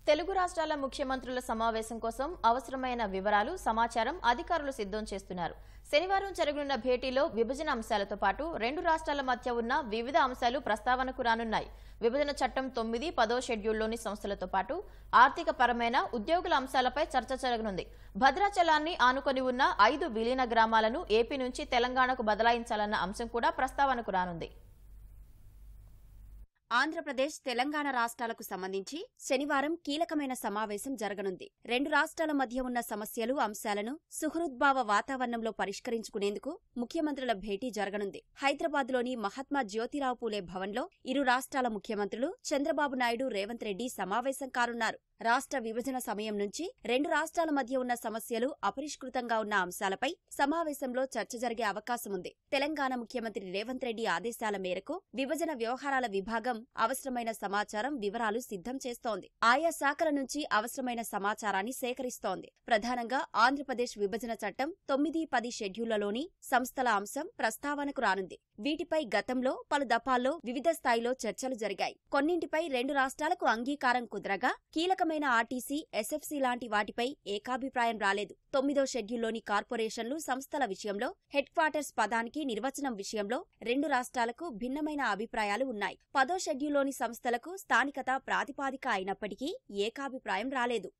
తెలుగు రాష్ట్రాల ముఖ్యమంత్రుల సమావేశం కోసం అవసరమైన వివరాలు సమాచారం అధికారులు సిద్ధం చేస్తున్నారు. శనివారం జరగనున్న భేటీలో విభజన అంశాలతో పాటు రెండు రాష్ట్రాల మధ్య ఉన్న వివిధ అంశాలు ప్రస్తావనకు రానున్నాయి. విభజన చట్టం 9, 10వ షెడ్యూల్లోని సంస్థలతో పాటు ఆర్థిక పరమైన ఉద్యోగుల అంశాలపై చర్చ జరగనుంది. భద్రాచలాన్ని ఆనుకొని ఉన్న 5 విలీన గ్రామాలను ఏపీ నుంచి తెలంగాణకు బదలాయించాలన్న అంశం కూడా ప్రస్తావనకు రానుంది. ఆంధ్రప్రదేశ్, తెలంగాణ రాష్ట్రాలకు సంబంధించి శనివారం కీలకమైన సమావేశం జరగనుంది. రెండు రాష్ట్రాల మధ్య ఉన్న సమస్యలు, అంశాలను సుహృద్భావ వాతావరణంలో పరిష్కరించుకునేందుకు ముఖ్యమంత్రుల భేటీ జరగనుంది. హైదరాబాద్లోని మహాత్మా జ్యోతిరావు పూలే భవన్లో ఇరు రాష్ట్రాల ముఖ్యమంత్రులు చంద్రబాబు నాయుడు, రేవంత్ రెడ్డి సమావేశం కానున్నారు. రాష్ట్ర విభజన సమయం నుంచి రెండు రాష్ట్రాల మధ్య ఉన్న సమస్యలు, అపరిష్కృతంగా ఉన్న అంశాలపై సమావేశంలో చర్చ జరిగే అవకాశముంది. తెలంగాణ ముఖ్యమంత్రి రేవంత్ రెడ్డి ఆదేశాల మేరకు విభజన వ్యవహారాల విభాగం అవసరమైన సమాచారం, వివరాలు సిద్ధం చేస్తోంది. ఆయా శాఖల నుంచి అవసరమైన సమాచారాన్ని సేకరిస్తోంది. ప్రధానంగా ఆంధ్రప్రదేశ్ విభజన చట్టం 9, 10 షెడ్యూళ్లలోని సంస్థల అంశం ప్రస్తావనకు రానుంది. వీటిపై గతంలో పలు దఫాల్లో వివిధ స్థాయిలో చర్చలు జరిగాయి. కొన్నింటిపై రెండు రాష్ట్రాలకు అంగీకారం కుదరగా కీలకమైన ఆర్టీసీ, ఎస్ఎఫ్సీ లాంటి వాటిపై ఏకాభిప్రాయం రాలేదు. 9వ షెడ్యూల్లోని కార్పొరేషన్లు, సంస్థల విషయంలో హెడ్ క్వార్టర్స్ పదానికి నిర్వచనం విషయంలో రెండు రాష్ట్రాలకు భిన్నమైన అభిప్రాయాలు ఉన్నాయి. 10వ షెడ్యూల్లోని సంస్థలకు స్థానికత ప్రాతిపాదిక అయినప్పటికీ ఏకాభిప్రాయం రాలేదు.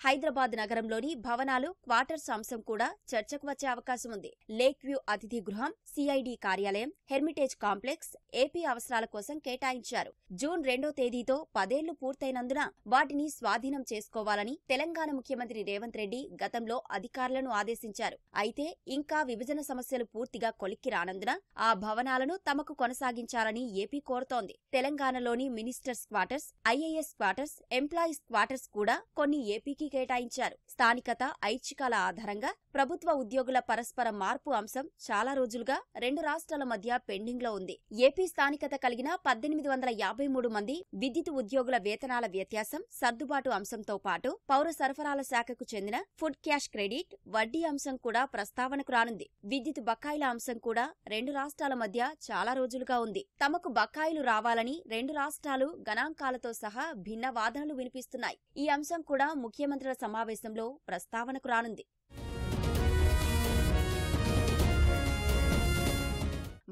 హైదరాబాద్ నగరంలోని భవనాలు, క్వార్టర్స్ అంశం కూడా చర్చకు వచ్చే అవకాశం ఉంది. లేక్ వ్యూ అతిథి గృహం, సిఐడి కార్యాలయం, హెర్మిటేజ్ కాంప్లెక్స్ ఏపీ అవసరాల కోసం కేటాయించారు. జూన్ 2వ తేదీతో 10 ఏళ్లు పూర్తయినందున వాటిని స్వాధీనం చేసుకోవాలని తెలంగాణ ముఖ్యమంత్రి రేవంత్ రెడ్డి గతంలో అధికారులను ఆదేశించారు. అయితే ఇంకా విభజన సమస్యలు పూర్తిగా కొలిక్కి రానందున ఆ భవనాలను తమకు కొనసాగించాలని ఏపీ కోరుతోంది. తెలంగాణలోని ministers quarters, IAS quarters, employees quarters కూడా కొన్ని ఏపీకి కేటాయించారు. స్థానికత, ఐచ్ఛికాల ఆధారంగా ప్రభుత్వ ఉద్యోగుల పరస్పర మార్పు అంశం చాలా రోజులుగా రెండు రాష్ట్రాల మధ్య పెండింగ్ లో ఉంది. ఏపీ స్థానికత కలిగిన 1853 మంది విద్యుత్ ఉద్యోగుల వేతనాల వ్యత్యాసం, సర్దుబాటు అంశంతో పాటు పౌర సరఫరాల శాఖకు చెందిన ఫుడ్ క్యాష్ క్రెడిట్, వడ్డీ అంశం కూడా ప్రస్తావనకు రానుంది. విద్యుత్ బకాయిల అంశం కూడా రెండు రాష్ట్రాల మధ్య చాలా రోజులుగా ఉంది. తమకు బకాయిలు రావాలని రెండు రాష్ట్రాలు గణాంకాలతో సహా భిన్న వాదనలు వినిపిస్తున్నాయి. ఈ అంశం కూడా ముఖ్యమంత్రుల సమావేశంలో ప్రస్తావనకు రానుంది.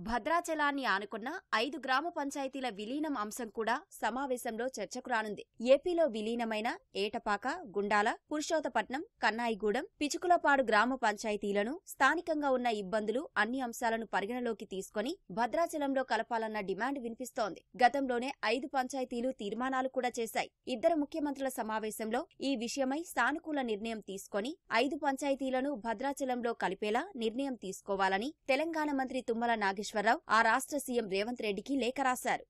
భద్రాచలాన్ని ఆనుకున్న 5 గ్రామ పంచాయతీల విలీనం అంశం కూడా సమావేశంలో చర్చకు రానుంది. ఏపీలో విలీనమైన ఏటపాక, గుండాల, పురుషోత్తపట్నం, కన్నాయిగూడెం, పిచుకులపాడు గ్రామ పంచాయతీలను, స్థానికంగా ఉన్న ఇబ్బందులు, అన్ని అంశాలను పరిగణలోకి తీసుకుని భద్రాచలంలో కలపాలన్న డిమాండ్ వినిపిస్తోంది. గతంలోనే 5 పంచాయతీలు తీర్మానాలు కూడా చేశాయి. ఇద్దరు ముఖ్యమంత్రుల సమావేశంలో ఈ విషయమై సానుకూల నిర్ణయం తీసుకుని 5 పంచాయతీలను భద్రాచలంలో కలిపేలా నిర్ణయం తీసుకోవాలని తెలంగాణ మంత్రి తుమ్మల నాగేశ్వరరావు ఆ రాష్ట్ర సీఎం రేవంత్ రెడ్డికి లేఖ రాశారు.